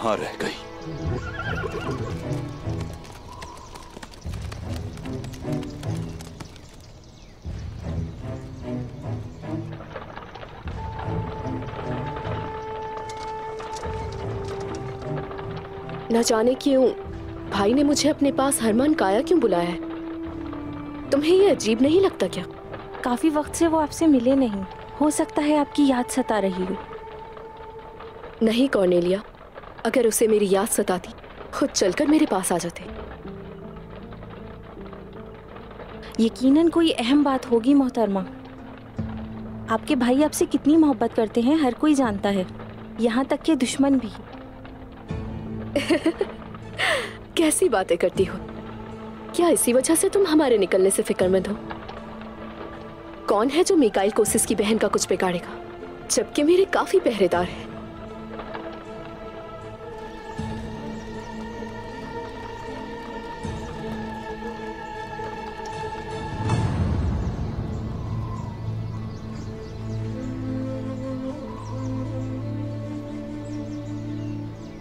कहां रह गई? न जाने क्यों भाई ने मुझे अपने पास हरमान काया क्यों बुलाया है? तुम्हें ये अजीब नहीं लगता क्या? काफी वक्त से वो आपसे मिले नहीं, हो सकता है आपकी याद सता रही हो। नहीं कॉर्नेलिया, अगर उसे मेरी याद सताती खुद चलकर मेरे पास आ जाते। यकीनन कोई अहम बात होगी मोहतरमा। आपके भाई आपसे कितनी मोहब्बत करते हैं हर कोई जानता है, यहाँ तक के दुश्मन भी। कैसी बातें करती हो? क्या इसी वजह से तुम हमारे निकलने से फिक्रमंद हो? कौन है जो मिकाइल कोसिस की बहन का कुछ बिगाड़ेगा, जबकि मेरे काफी पहरेदार हैं।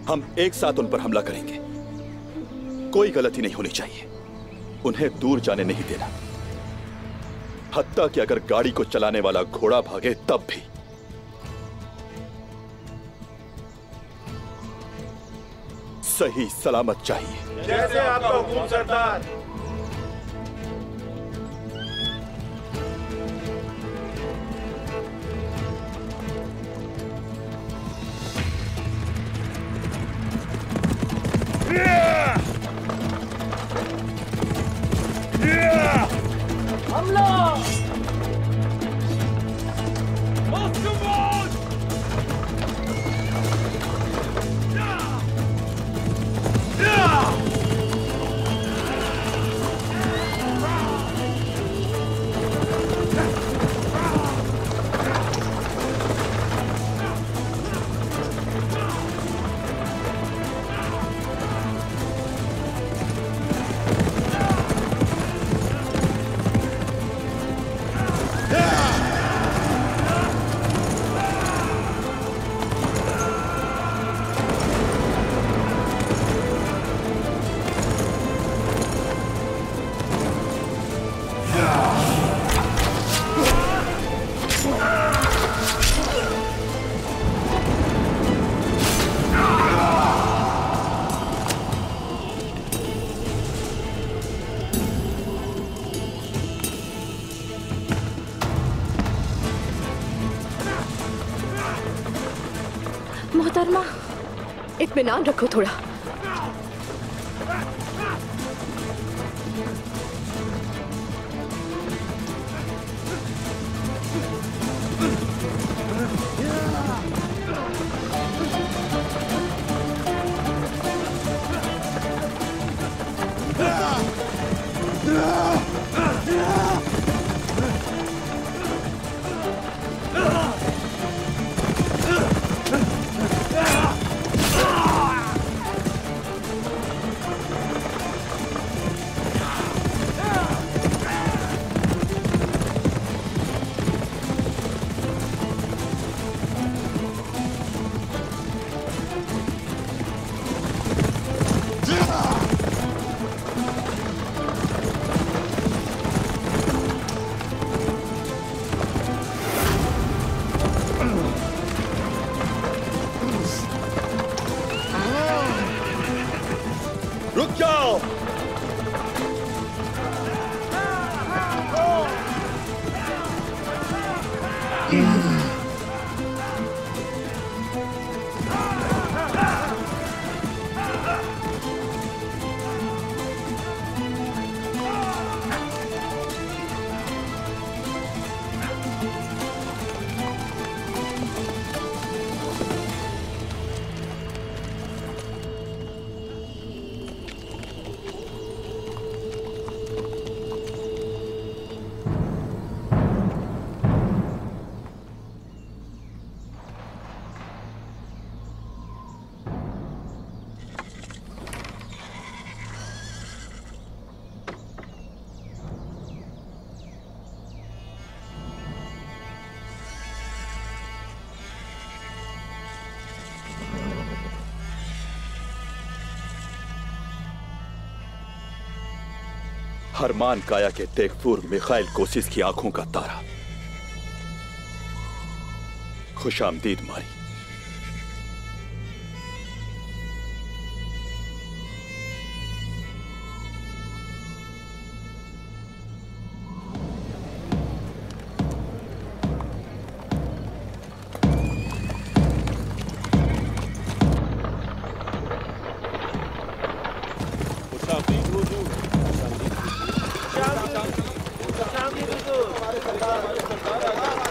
हम एक साथ उन पर हमला करेंगे। कोई गलती नहीं होनी चाहिए। उन्हें दूर जाने नहीं देना। हत्ता कि अगर गाड़ी को चलाने वाला घोड़ा भागे तब भी। सही सलामत चाहिए। जैसे आपका हुक्म सरदार। मोहतरमा, इत्मीनान रखो थोड़ा। रुक जाओ। हरमान काया के तेगफूर मिखाइल कोसिस की आंखों का तारा। खुशामदीद मारी।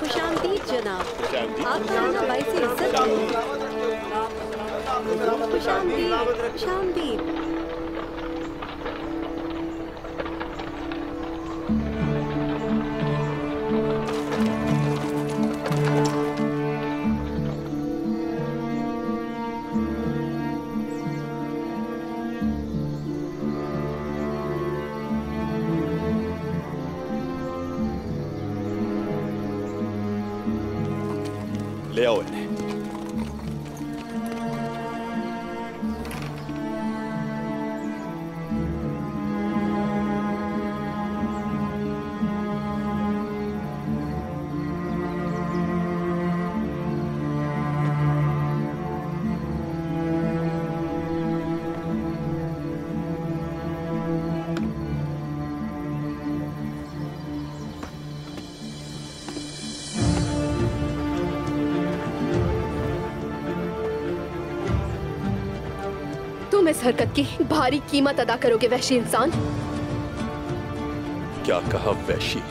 खुशामदीद जनाब, आपका आना बाइस इज्जत है। खुशामदीद, खुशामदीद। ले आओ इन्हें। तुम इस हरकत की भारी कीमत अदा करोगे वहशी इंसान। क्या कहा वैशी?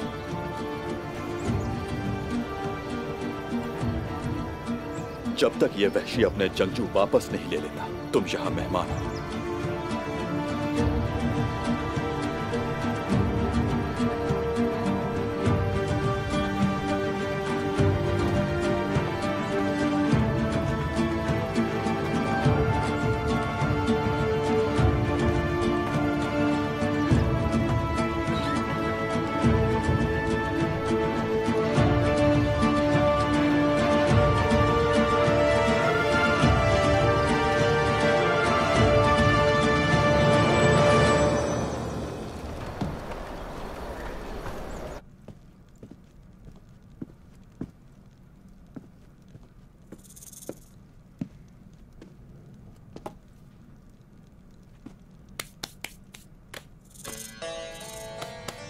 जब तक ये वहशी अपने जंगजू वापस नहीं ले लेता, तुम यहां मेहमान हो।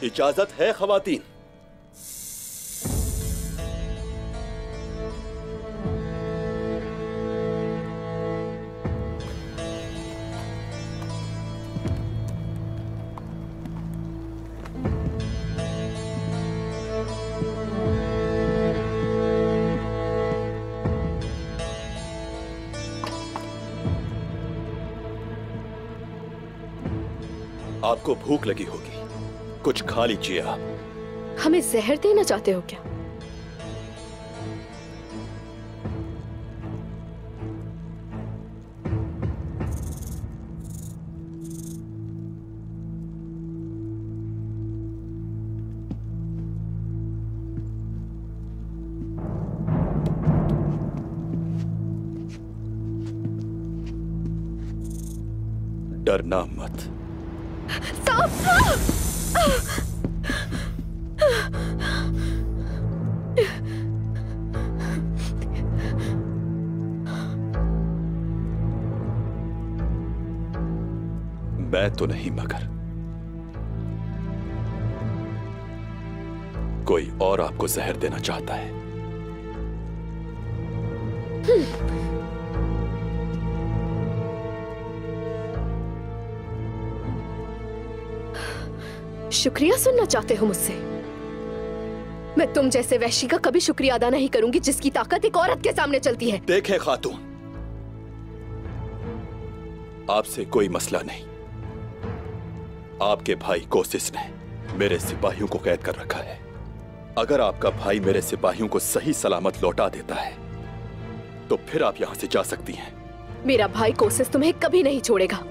इजाजत है खवातीन। आपको भूख लगी होगी, कुछ खा लीजिए आप। हमें जहर देना चाहते हो क्या? डरना मत। मैं तो नहीं, मगर कोई और आपको जहर देना चाहता है। शुक्रिया सुनना चाहते हो मुझसे? मैं तुम जैसे वहशी का कभी शुक्रिया अदा नहीं करूंगी जिसकी ताकत एक औरत के सामने चलती है। देखें खातून, आपसे कोई मसला नहीं। आपके भाई कोसिस ने मेरे सिपाहियों को कैद कर रखा है। अगर आपका भाई मेरे सिपाहियों को सही सलामत लौटा देता है तो फिर आप यहां से जा सकती हैं। मेरा भाई कोसिस तुम्हें कभी नहीं छोड़ेगा।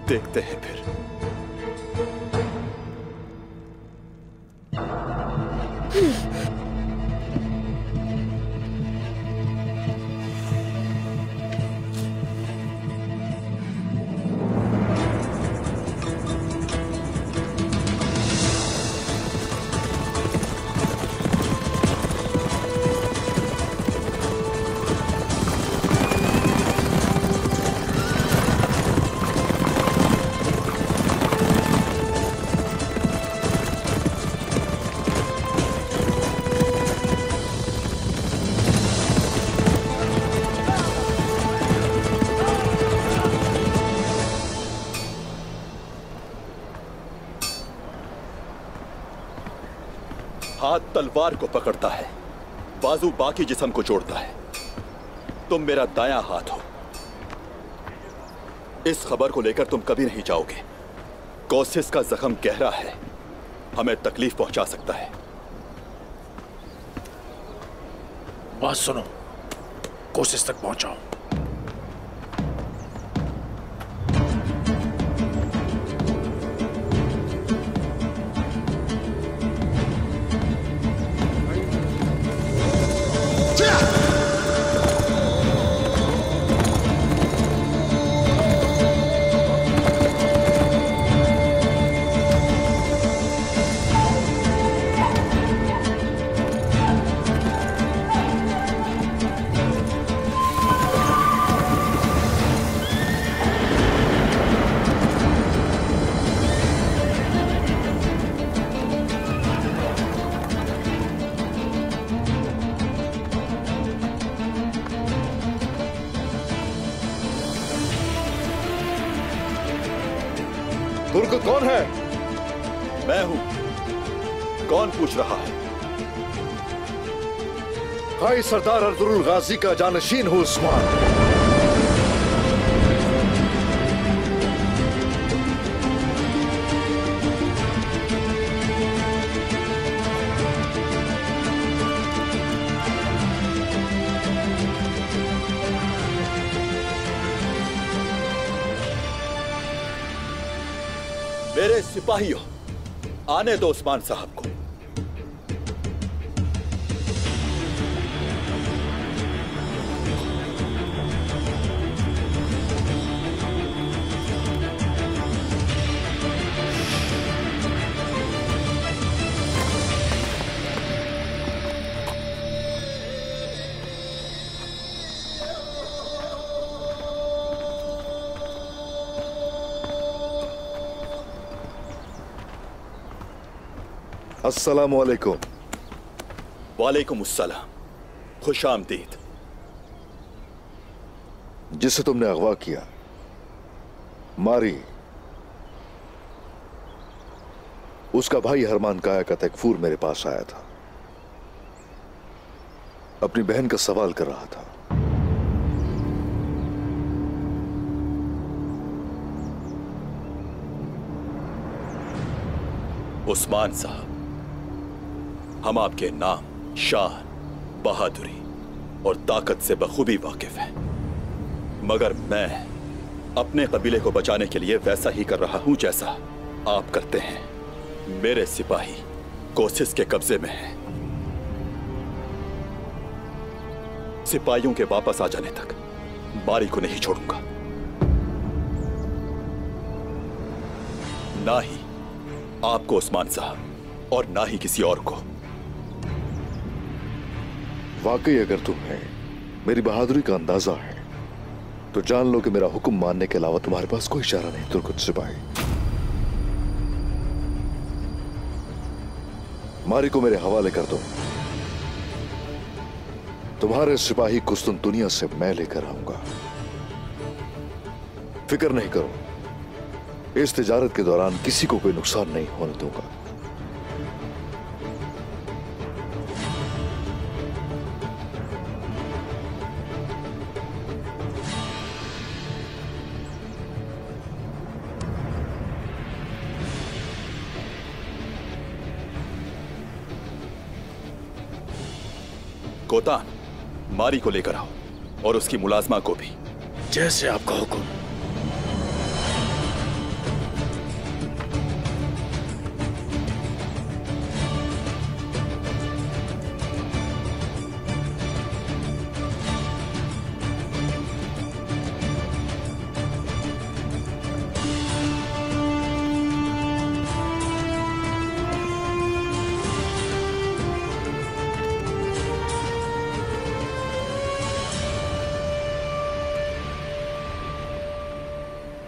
देखते हैं फिर। हाथ तलवार को पकड़ता है, बाजू बाकी जिस्म को जोड़ता है। तुम मेरा दायां हाथ हो। इस खबर को लेकर तुम कभी नहीं जाओगे। कोसिस का जख्म गहरा है, हमें तकलीफ पहुंचा सकता है। बात सुनो, कोसिस तक पहुंचाओ। तुर्क कौन है? मैं हूं। कौन पूछ रहा है? खाई सरदार अर्तुरुल गाजी का जानशीन हूं उस्मान। मेरे सिपाहियों, आने दो उस्मान साहब को। अस्सलामु अलैकुम। वालेकुम अस्सलाम। खुश आमदीद। जिसे तुमने अगवा किया, मारी, उसका भाई हरमान काया का तकफूर मेरे पास आया था। अपनी बहन का सवाल कर रहा था। उस्मान साहब, हम आपके नाम, शान, बहादुरी और ताकत से बखूबी वाकिफ हैं, मगर मैं अपने कबीले को बचाने के लिए वैसा ही कर रहा हूं जैसा आप करते हैं। मेरे सिपाही कोसिस के कब्जे में हैं। सिपाहियों के वापस आ जाने तक मारी को नहीं छोड़ूंगा, ना ही आपको उस्मान साहब और ना ही किसी और को। वाकई अगर तुम्हें मेरी बहादुरी का अंदाजा है तो जान लो कि मेरा हुक्म मानने के अलावा तुम्हारे पास कोई चारा नहीं। तुर्क सिपाही, मारी को मेरे हवाले कर दो। तुम्हारे सिपाही कुस्तुनतुनिया से मैं लेकर आऊंगा। फिक्र नहीं करो, इस तिजारत के दौरान किसी को कोई नुकसान नहीं होने दूंगा। कोतान, मारी को लेकर आओ और उसकी मुलाजमा को भी। जैसे आपका हुक्म।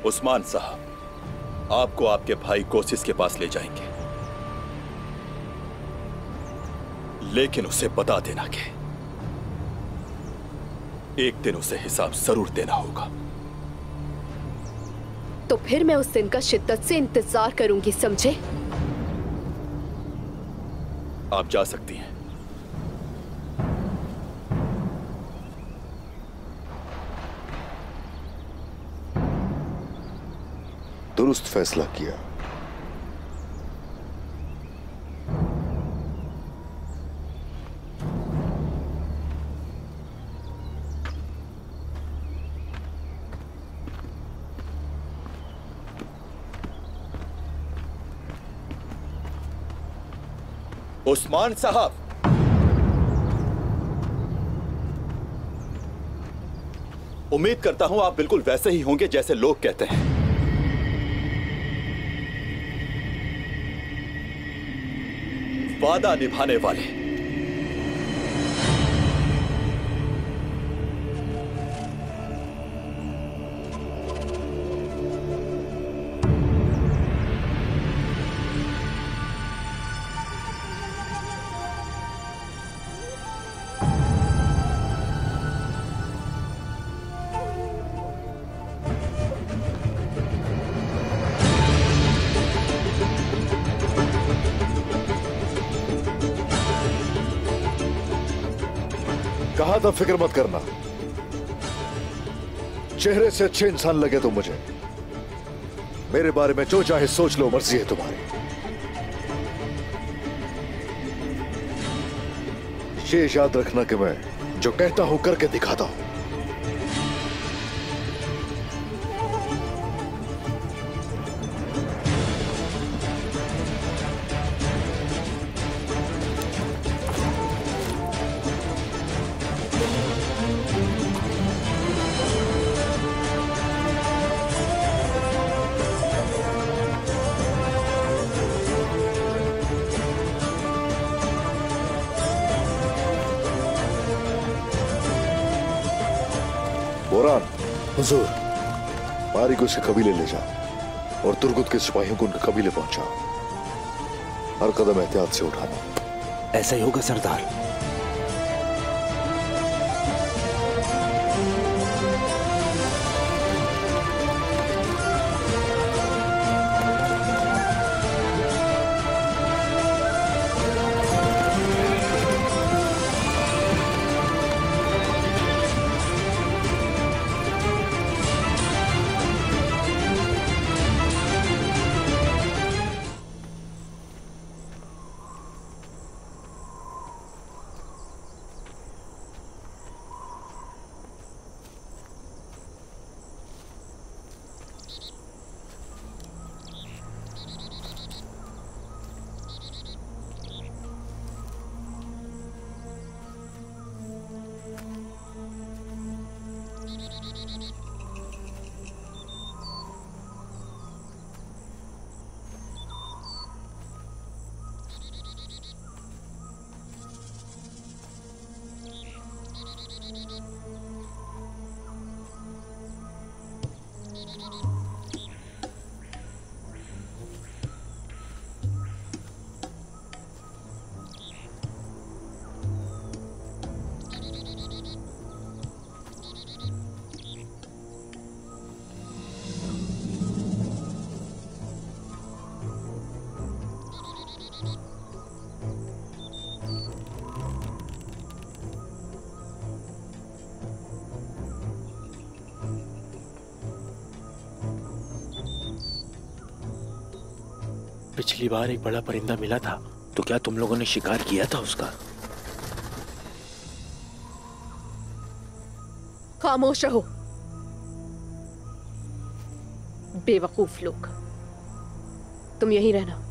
उस्मान साहब, आपको आपके भाई कोसिस के पास ले जाएंगे, लेकिन उसे बता देना कि एक दिन उसे हिसाब जरूर देना होगा। तो फिर मैं उस दिन का शिद्दत से इंतजार करूंगी, समझे? आप जा सकती हैं। दुरुस्त फैसला किया। उस्मान साहब, उम्मीद करता हूं आप बिल्कुल वैसे ही होंगे जैसे लोग कहते हैं। वादा निभाने वाले। कहा था फिक्र मत करना। चेहरे से अच्छे इंसान लगे तो मुझे। मेरे बारे में जो चाहे सोच लो, मर्जी है तुम्हारी। ये याद रखना कि मैं जो कहता हूं करके दिखाता हूं। बोरान, हुजूर, मारी को उसे कबीले ले जा और तुर्गुत के सिपाहियों को उनके कबीले पहुंचा। हर कदम एहतियात से उठाना। ऐसा ही होगा सरदार। पिछली बार एक बड़ा परिंदा मिला था, तो क्या तुम लोगों ने शिकार किया था उसका? खामोश रहो, बेवकूफ लोग। तुम यहीं रहना।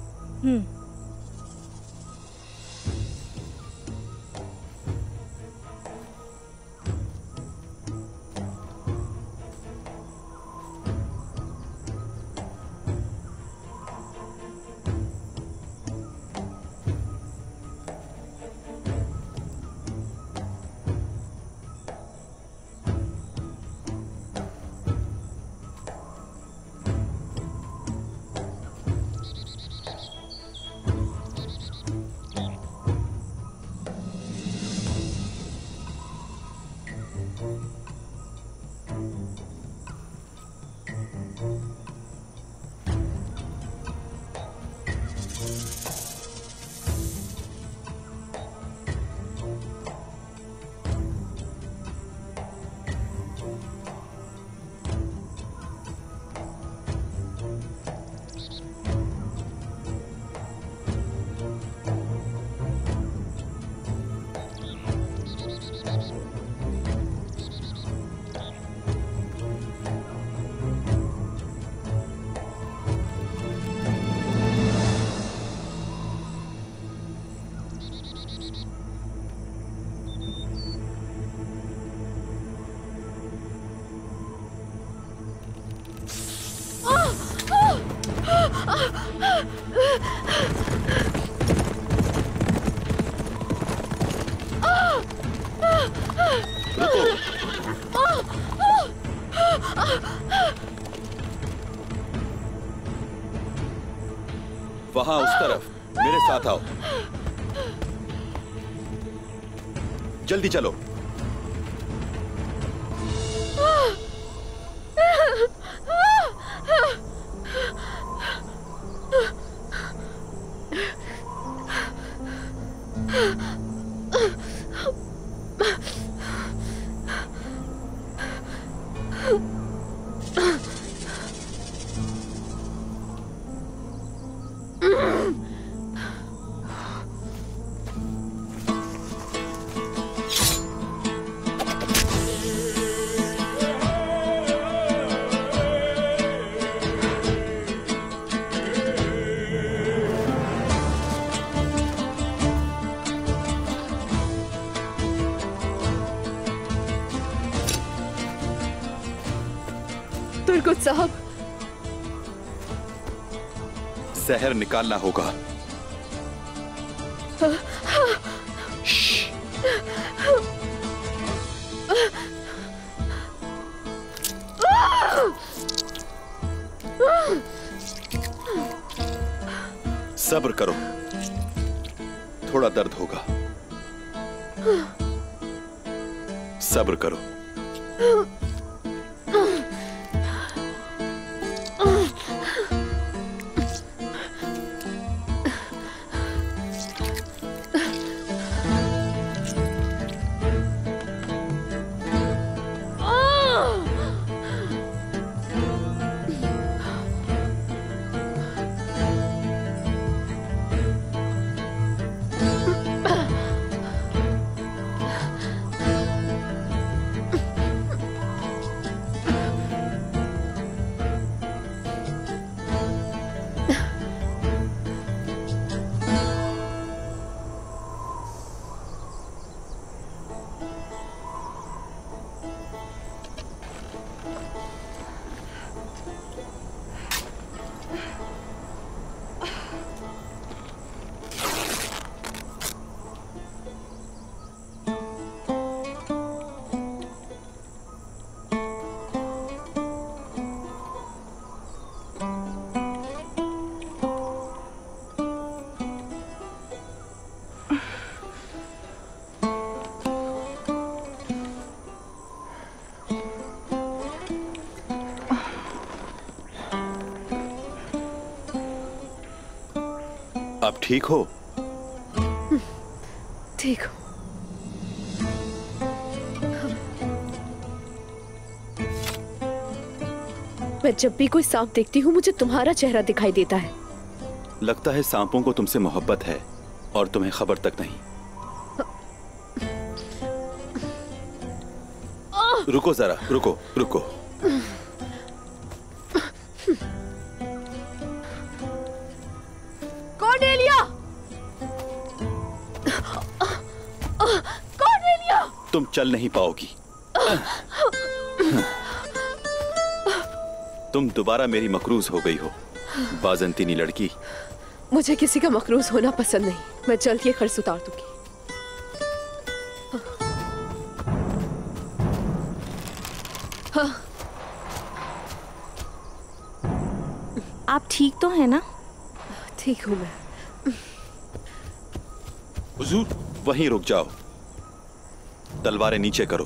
वहां उस तरफ, मेरे साथ आओ। जल्दी चलो। तुर्गुत साहब, जहर निकालना होगा। सब्र करो, थोड़ा दर्द होगा। सब्र करो। आप ठीक हो? ठीक हो। मैं जब भी कोई सांप देखती हूँ मुझे तुम्हारा चेहरा दिखाई देता है। लगता है सांपों को तुमसे मोहब्बत है और तुम्हें खबर तक नहीं। रुको जरा, रुको रुको। कॉर्नेलिया! कॉर्नेलिया! तुम चल नहीं पाओगी। तुम दोबारा मेरी मकरूज हो गई हो, बाज़ंतीनी लड़की। मुझे किसी का मकरूज होना पसंद नहीं। मैं जल्द ये खर्च उतार दूंगी। हाँ। आप ठीक तो हैं ना? ठीक हूं मैं। हुजूर, वहीं रुक जाओ। तलवारें नीचे करो।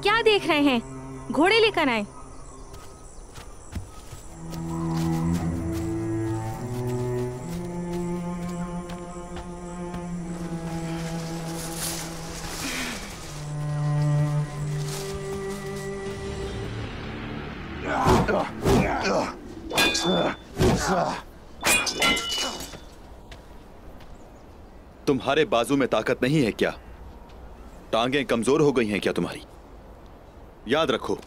क्या देख रहे हैं? घोड़े लेकर आए। तुम्हारे बाजू में ताकत नहीं है क्या? टांगें कमजोर हो गई हैं क्या तुम्हारी? याद रखो,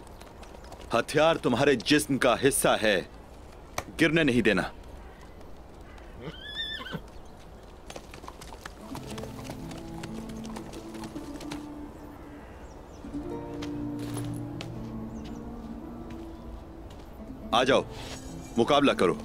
हथियार तुम्हारे जिस्म का हिस्सा है, गिरने नहीं देना। आ जाओ, मुकाबला करो।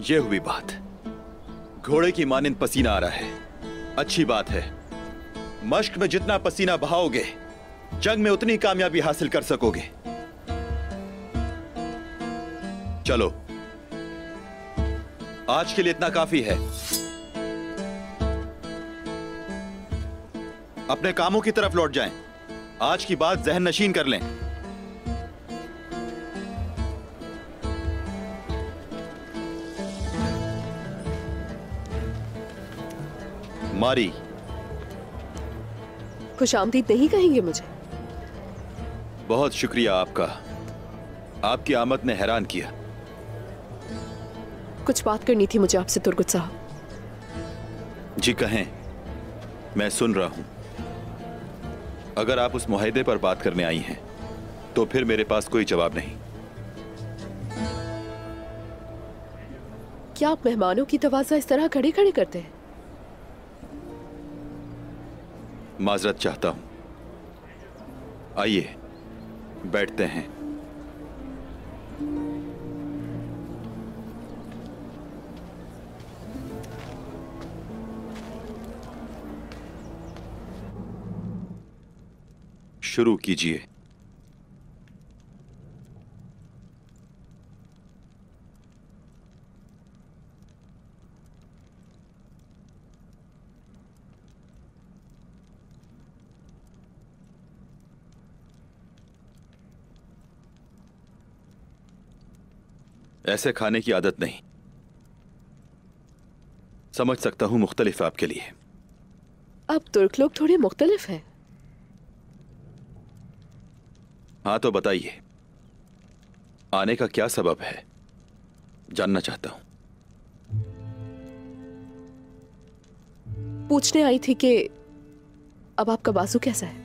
ये हुई बात। घोड़े की मानिंद पसीना आ रहा है, अच्छी बात है। मश्क में जितना पसीना बहाओगे, जंग में उतनी कामयाबी हासिल कर सकोगे। चलो, आज के लिए इतना काफी है। अपने कामों की तरफ लौट जाएं। आज की बात जहन नशीन कर लें। मारी, खुशामदीद नहीं कहेंगे मुझे? बहुत शुक्रिया आपका। आपकी आमद ने हैरान किया। कुछ बात करनी थी मुझे आपसे तुर्गुत साहब। जी कहें, मैं सुन रहा हूं। अगर आप उस मुआहदे पर बात करने आई हैं, तो फिर मेरे पास कोई जवाब नहीं। क्या आप मेहमानों की तवाज़ा इस तरह खड़े खड़े करते हैं? माजरत चाहता हूं। आइए बैठते हैं। शुरू कीजिए। ऐसे खाने की आदत नहीं। समझ सकता हूं मुख्तलिफ आपके लिए। अब तुर्क लोग थोड़े मुख्तलिफ हैं। हाँ तो बताइए, आने का क्या सबब है? जानना चाहता हूं। पूछने आई थी कि अब आपका बाजू कैसा है?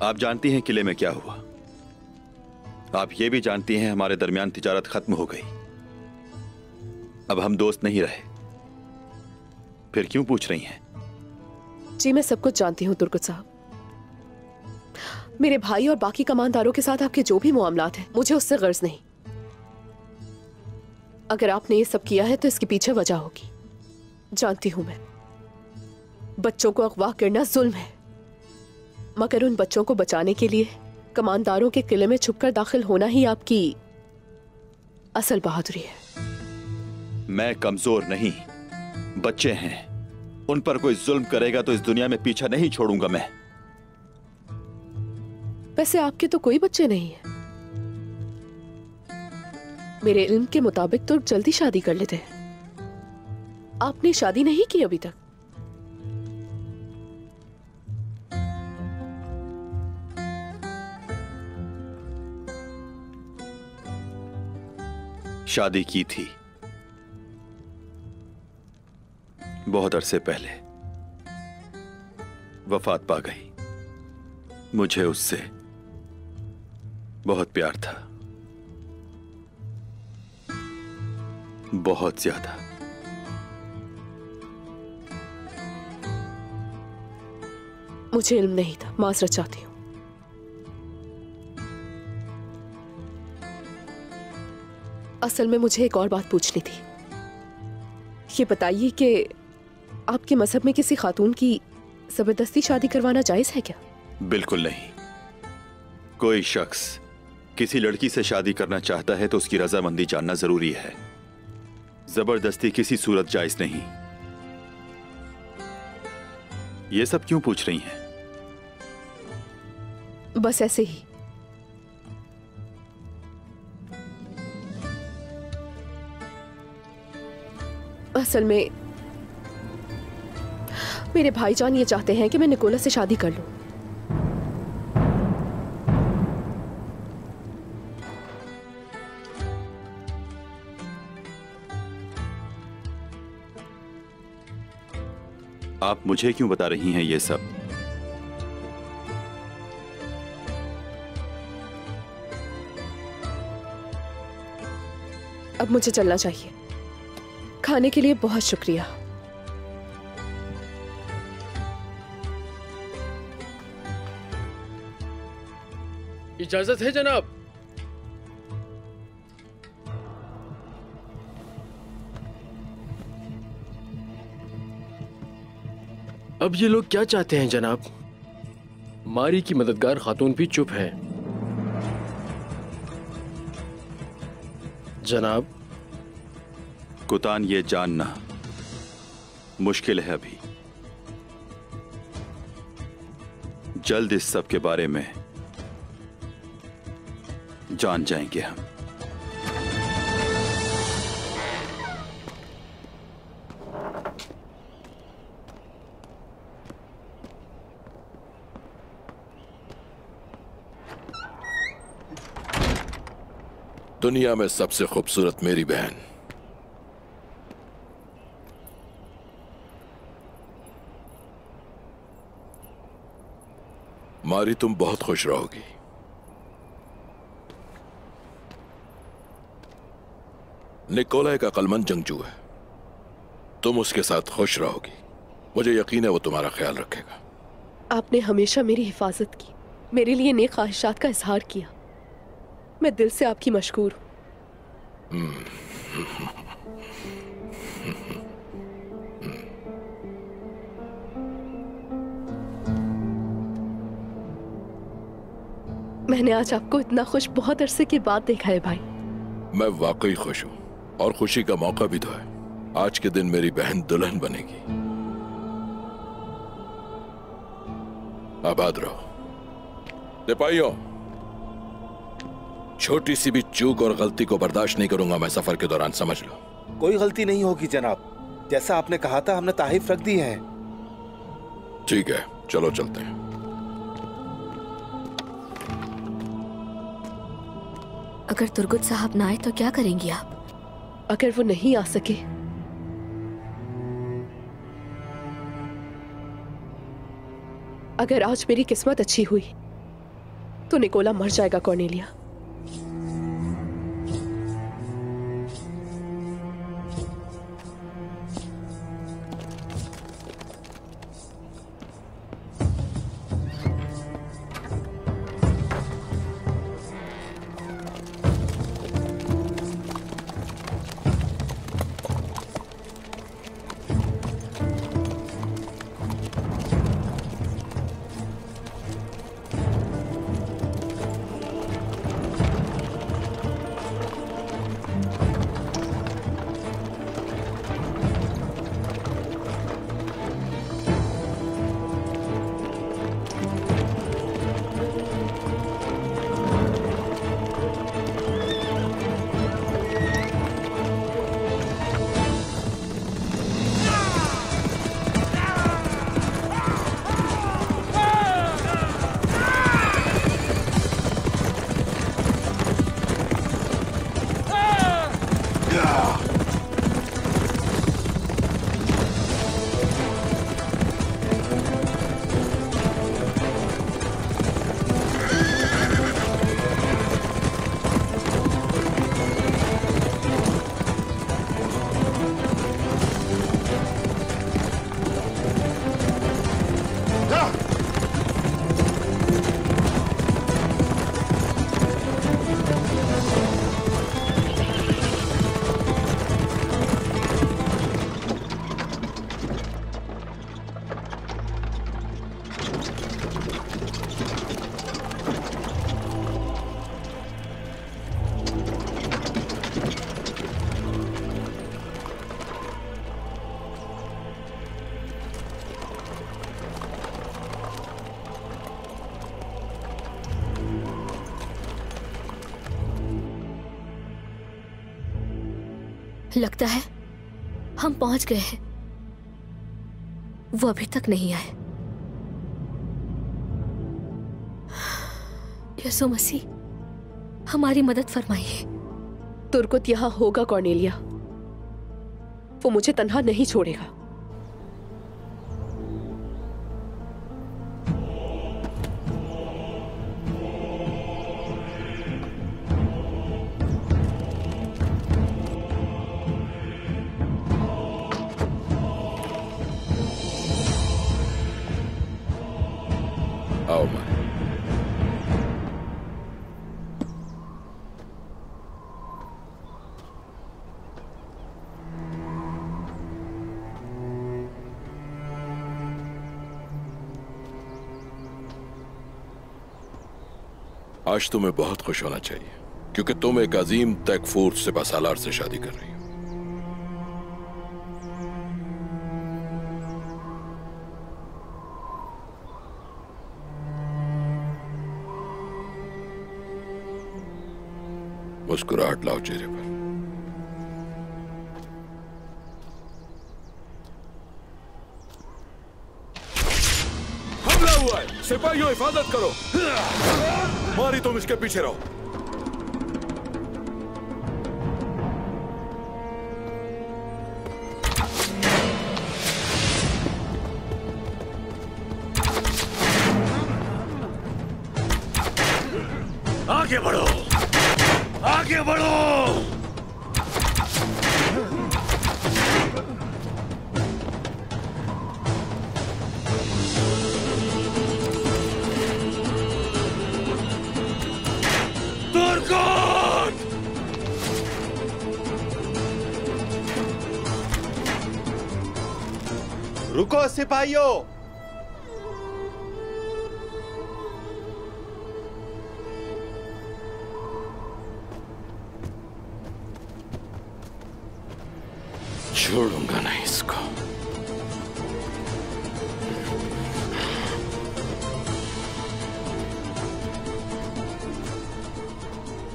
आप जानती हैं किले में क्या हुआ। आप ये भी जानती हैं हमारे दरमियान तिजारत खत्म हो गई। अब हम दोस्त नहीं रहे। फिर क्यों पूछ रही हैं? जी मैं सब कुछ जानती हूँ तुर्गुत साहब। मेरे भाई और बाकी कमांडरों के साथ आपके जो भी मामलात हैं, मुझे उससे गर्ज नहीं। अगर आपने ये सब किया है तो इसके पीछे वजह होगी। जानती हूं मैं, बच्चों को अगवा करना जुल्म है, मगर उन बच्चों को बचाने के लिए कमांडरों के किले में छुपकर दाखिल होना ही आपकी असल बहादुरी है। मैं कमजोर नहीं, बच्चे हैं। उन पर कोई जुल्म करेगा तो इस दुनिया में पीछा नहीं छोड़ूंगा मैं। वैसे आपके तो कोई बच्चे नहीं है। मेरे इल्म के मुताबिक तो जल्दी शादी कर लेते हैं। आपने शादी नहीं की अभी तक? शादी की थी बहुत अरसे पहले, वफात पा गई। मुझे उससे बहुत प्यार था, बहुत ज्यादा। मुझे इल्म नहीं था, माजरत चाहती हूं। असल में मुझे एक और बात पूछनी थी। ये बताइए कि आपके मजहब में किसी खातून की जबरदस्ती शादी करवाना जायज है क्या? बिल्कुल नहीं। कोई शख्स किसी लड़की से शादी करना चाहता है तो उसकी रजामंदी जानना जरूरी है। जबरदस्ती किसी सूरत जायज नहीं। ये सब क्यों पूछ रही हैं? बस ऐसे ही। असल में मेरे भाईजान ये चाहते हैं कि मैं निकोला से शादी कर लूं। आप मुझे क्यों बता रही हैं ये सब? अब मुझे चलना चाहिए। खाने के लिए बहुत शुक्रिया। इजाजत है जनाब। अब ये लोग क्या चाहते हैं जनाब? मारी की मददगार खातून भी चुप है। जनाब, कुतान, ये जानना मुश्किल है अभी। जल्द इस सब के बारे में जान जाएंगे हम। दुनिया में सबसे खूबसूरत मेरी बहन, मारी, तुम बहुत खुश रहोगी। निकोलाई का अक्लमंद जंगजू है, तुम उसके साथ खुश रहोगी। मुझे यकीन है वो तुम्हारा ख्याल रखेगा। आपने हमेशा मेरी हिफाजत की, मेरे लिए नेक ख्वाहिशात का इजहार किया। मैं दिल से आपकी मशकूर हूं। मैंने आज आपको इतना खुश बहुत अरसे के बाद देखा है भाई। मैं वाकई खुश हूं, और खुशी का मौका भी तो है। आज के दिन मेरी बहन दुल्हन बनेगी। आबाद रहो। सिपाहियों, छोटी सी भी चूक और गलती को बर्दाश्त नहीं करूंगा मैं सफर के दौरान, समझ लो। कोई गलती नहीं होगी जनाब, जैसा आपने कहा था हमने तारीफ रख दी है। ठीक है, चलो चलते हैं। अगर तुर्गुत साहब ना आए तो क्या करेंगी आप? अगर वो नहीं आ सके अगर आज मेरी किस्मत अच्छी हुई तो निकोला मर जाएगा कॉर्नेलिया। लगता है हम पहुंच गए हैं। वो अभी तक नहीं आए। यसु मसीह हमारी मदद फरमाइए। तुर्गुत यहां होगा कॉर्नेलिया, वो मुझे तन्हा नहीं छोड़ेगा। आओ मारी। आज तुम्हें बहुत खुश होना चाहिए क्योंकि तुम एक अजीम तैकफूर सिपहसालार से शादी कर रही हो। मुस्कुराहट लाओ चेहरे पर। हमला हुआ है, सिपाहियों हिफाजत करो। मारी, तुम इसके पीछे रहो। आगे बढ़ो, आगे बढ़ो। रुको सिपाहियों। छोड़ूंगा नहीं इसको।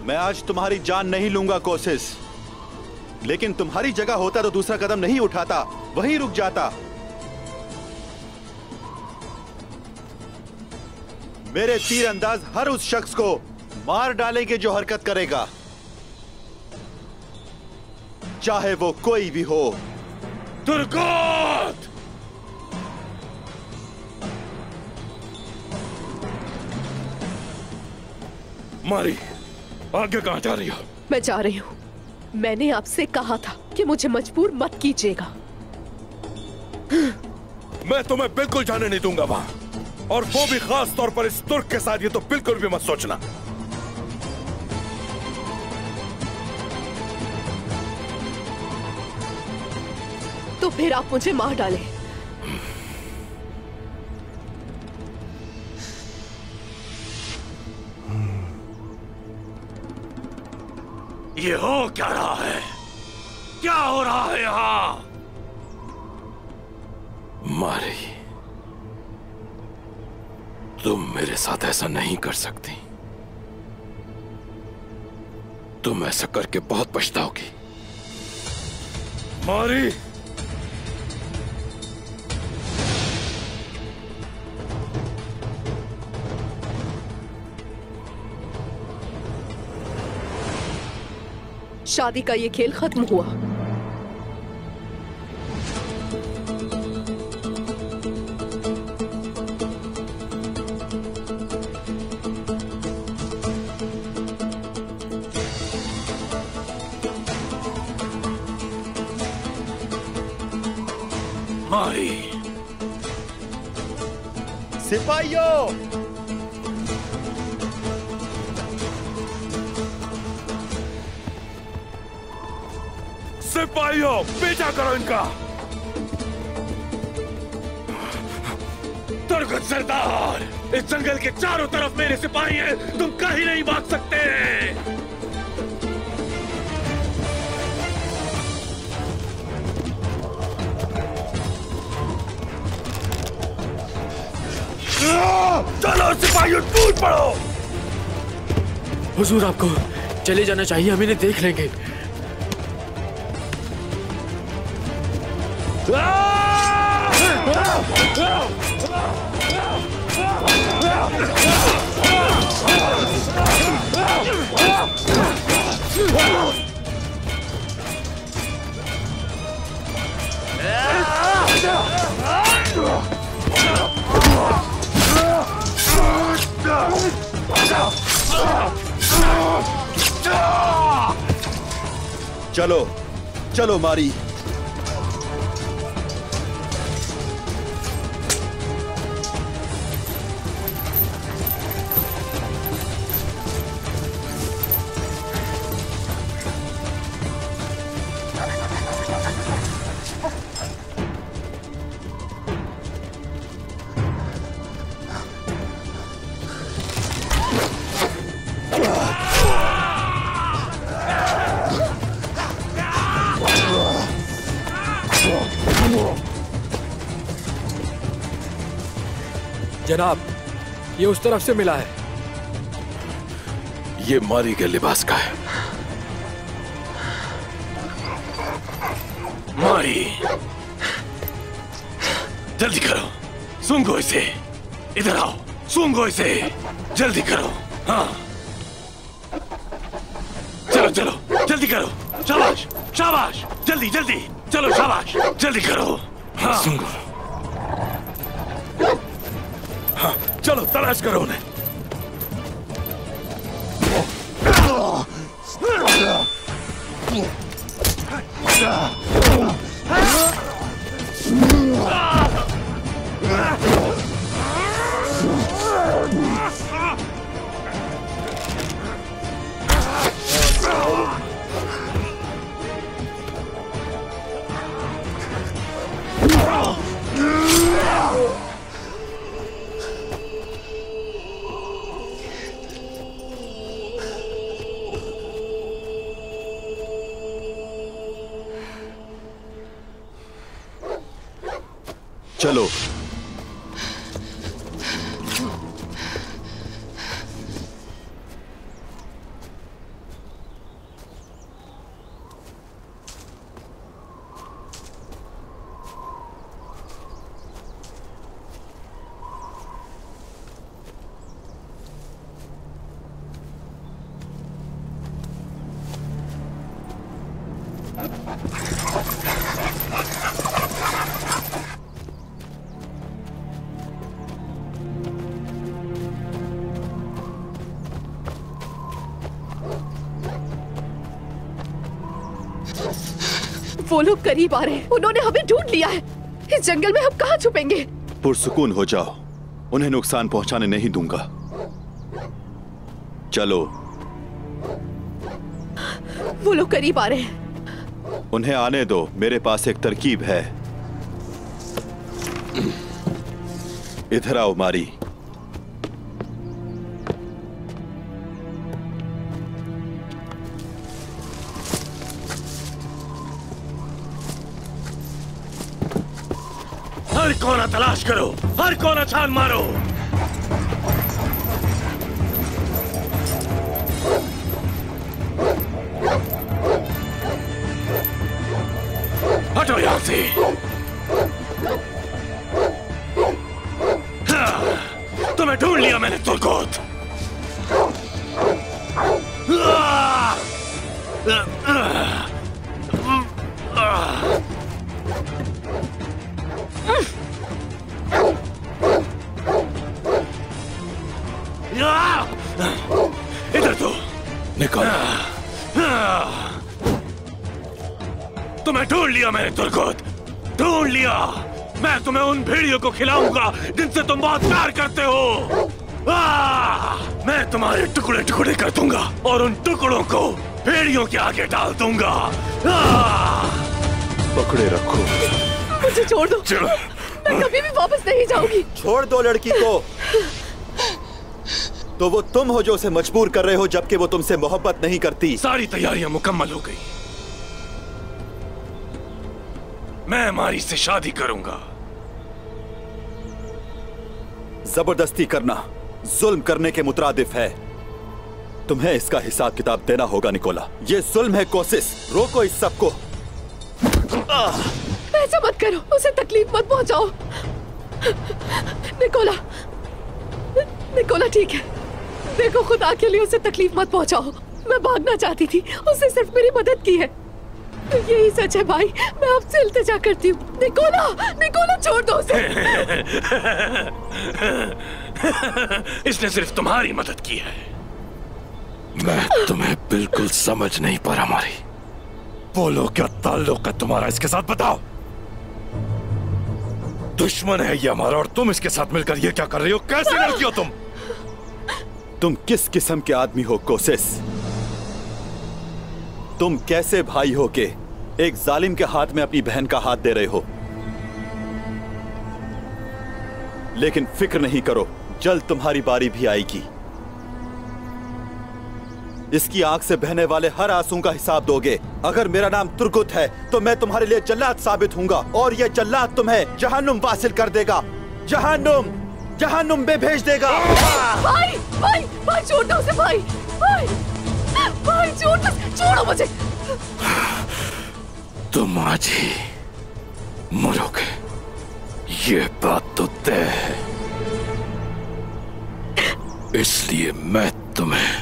मैं आज तुम्हारी जान नहीं लूंगा कोशिश, लेकिन तुम्हारी जगह होता तो दूसरा कदम नहीं उठाता, वहीं रुक जाता। मेरे तीर अंदाज हर उस शख्स को मार डालेंगे जो हरकत करेगा, चाहे वो कोई भी हो। तुर्गोत! मारी, आगे कहां जा रही हो? मैं जा रही हूं। मैंने आपसे कहा था कि मुझे मजबूर मत कीजिएगा। मैं तुम्हें बिल्कुल जाने नहीं दूंगा वहां, और वो भी खास तौर पर इस तुर्क के साथ। ये तो बिल्कुल भी मत सोचना। तो फिर आप मुझे मार डालें। ये हो क्या रहा है? क्या हो रहा है यहां? मारी, तुम मेरे साथ ऐसा नहीं कर सकती। तुम ऐसा करके बहुत पछताओगी। मारी, शादी का ये खेल खत्म हुआ। मारी, सिपाहियों, सिपाहियों, पीछा करो इनका। तुर्गत सरदार, इस जंगल के चारों तरफ मेरे सिपाही हैं, तुम कहीं नहीं भाग सकते। चलो सिपाहियों, टूट पड़ो। हुजूर, आपको चले जाना चाहिए, हम इन्हें देख लेंगे। चलो चलो मारी। जनाब, ये उस तरफ से मिला है। ये मारी के लिबास का है। मारी, जल्दी करो, सूंघो इसे। इधर आओ, सूंघो इसे, जल्दी करो। हाँ, चलो चलो, जल्दी करो। शाबाश शाबाश, जल्दी जल्दी, चलो शाबाश, जल्दी करो। हाँ, सूंघो। हाँ, चलो तलाश करो उन्हें। चलो। वो लोग करीब आ रहे हैं। उन्होंने हमें ढूंढ लिया है। इस जंगल में हम कहाँ छुपेंगे? पुरसुकून हो जाओ, उन्हें नुकसान पहुंचाने नहीं दूंगा। चलो। वो लोग करीब आ रहे हैं। उन्हें आने दो, मेरे पास एक तरकीब है। इधर आओ मारी। हर कोना तलाश करो, हर कोना छान मारो। हटो यहां से। तुम्हें ढूंढ लिया मैंने तुर्कोत। इधर तो निकल। तुम्हें ढूंढ लिया मैंने तुर्कोत, ढूंढ लिया। मैं तुम्हें उन भेड़ियों को खिलाऊंगा जिनसे तुम बहुत प्यार करते हो। मैं तुम्हारे टुकड़े टुकड़े कर दूंगा और उन टुकड़ों को भेड़ियों के आगे डाल दूंगा। पकड़े रखो। मुझे छोड़ दो। मैं कभी भी वापस नहीं जाऊंगी। छोड़ दो लड़की को। तो वो तुम हो जो उसे मजबूर कर रहे हो, जबकि वो तुमसे मोहब्बत नहीं करती। सारी तैयारियां मुकम्मल हो गई। मैं मारी से शादी करूंगा। जबरदस्ती करना जुल्म करने के मुतरादिफ है। तुम्हें इसका हिसाब किताब देना होगा निकोला। ये जुल्म है कोशिश। रोको इस सबको। ऐसा मत करो, उसे तकलीफ मत पहुंचाओ। निकोला, निकोला ठीक है। देखो, खुदा के लिए उसे तकलीफ मत पहुंचाओ। मैं भागना चाहती थी, उसने सिर्फ मेरी मदद की है। यही सच है भाई, मैं आपसे इल्तिजा करती हूँ। निकोला, निकोला छोड़ दो उसे। इसने सिर्फ तुम्हारी मदद की है। मैं तुम्हें बिल्कुल समझ नहीं पा रहा मारी। बोलो, क्या ताल्लुक है तुम्हारा इसके साथ, बताओ। दुश्मन है ये हमारा और तुम इसके साथ मिलकर ये क्या कर रही हो? कैसी लड़की हो तुम? तुम किस किस्म के आदमी हो कोशिश? तुम कैसे भाई हो के एक जालिम के हाथ में अपनी बहन का हाथ दे रहे हो? लेकिन फिक्र नहीं करो, जल्द तुम्हारी बारी भी आएगी। इसकी आंख से बहने वाले हर आंसू का हिसाब दोगे। अगर मेरा नाम तुर्कुत है तो मैं तुम्हारे लिए जल्लाद साबित हूंगा और यह जल्लाद तुम्हें जहन्नुम वासिल कर देगा। जहन्नुम। जहन्नुम में भेज देगा। भाई भाई भाई छोड़ दो उसे भाई। भाई भाई छोड़ दो, छोड़ो मुझे। तुम आज ही मरोगे, ये बात तो तय है। इसलिए मैं तुम्हें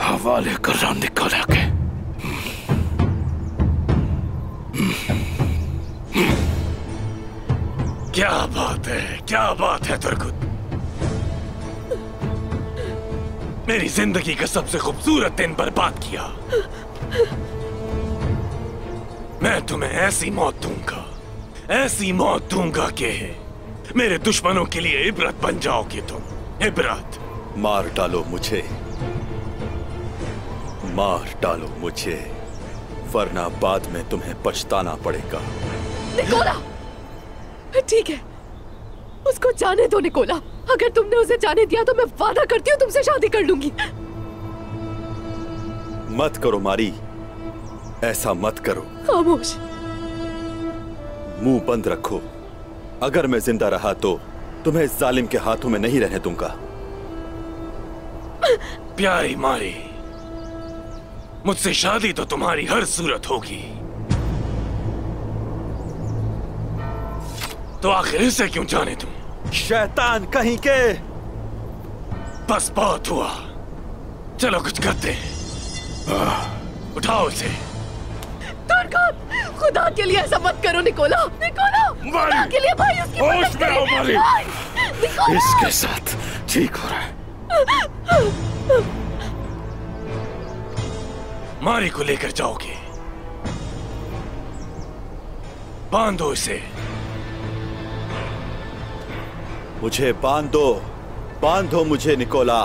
हवाले कर रहा हूं निकोला के। क्या बात है, क्या बात है तुर्गुत। मेरी जिंदगी का सबसे खूबसूरत दिन बर्बाद किया। मैं तुम्हें ऐसी मौत दूंगा, ऐसी मौत दूंगा कि मेरे दुश्मनों के लिए इबरत बन जाओगे तुम। इबरत। मार डालो मुझे, मार डालो मुझे, वरना बाद में तुम्हें पछताना पड़ेगा। निकोला, ठीक है, उसको जाने दो निकोला। अगर तुमने उसे जाने दिया तो मैं वादा करती हूँ तुमसे शादी कर लूंगी। मत करो मारी, ऐसा मत करो। खामोश। मुंह बंद रखो। अगर मैं जिंदा रहा तो तुम्हें इस जालिम के हाथों में नहीं रहने दूंगा। प्यारी मारी, मुझसे शादी तो तुम्हारी हर सूरत होगी, तो आखिर इसे क्यों जाने दूं? शैतान कहीं के। बस बहुत हुआ, चलो कुछ करते हैं। उठाओ इसे। तुर्गुत, खुदा के लिए ऐसा मत करो निकोला। निकोला, खुदा के लिए भाई उसकी मदद करो। भाई, इसके साथ ठीक हो रहा है। मारी को लेकर जाओगे, बांधो इसे। मुझे बांधो, बांधो मुझे निकोला।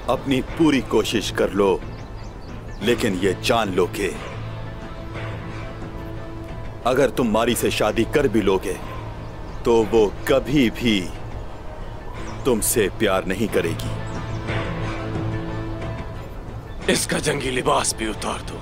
अपनी पूरी कोशिश कर लो, लेकिन ये जान लो कि अगर तुम मारी से शादी कर भी लोगे तो वो कभी भी तुमसे प्यार नहीं करेगी। इसका जंगी लिबास भी उतार दो।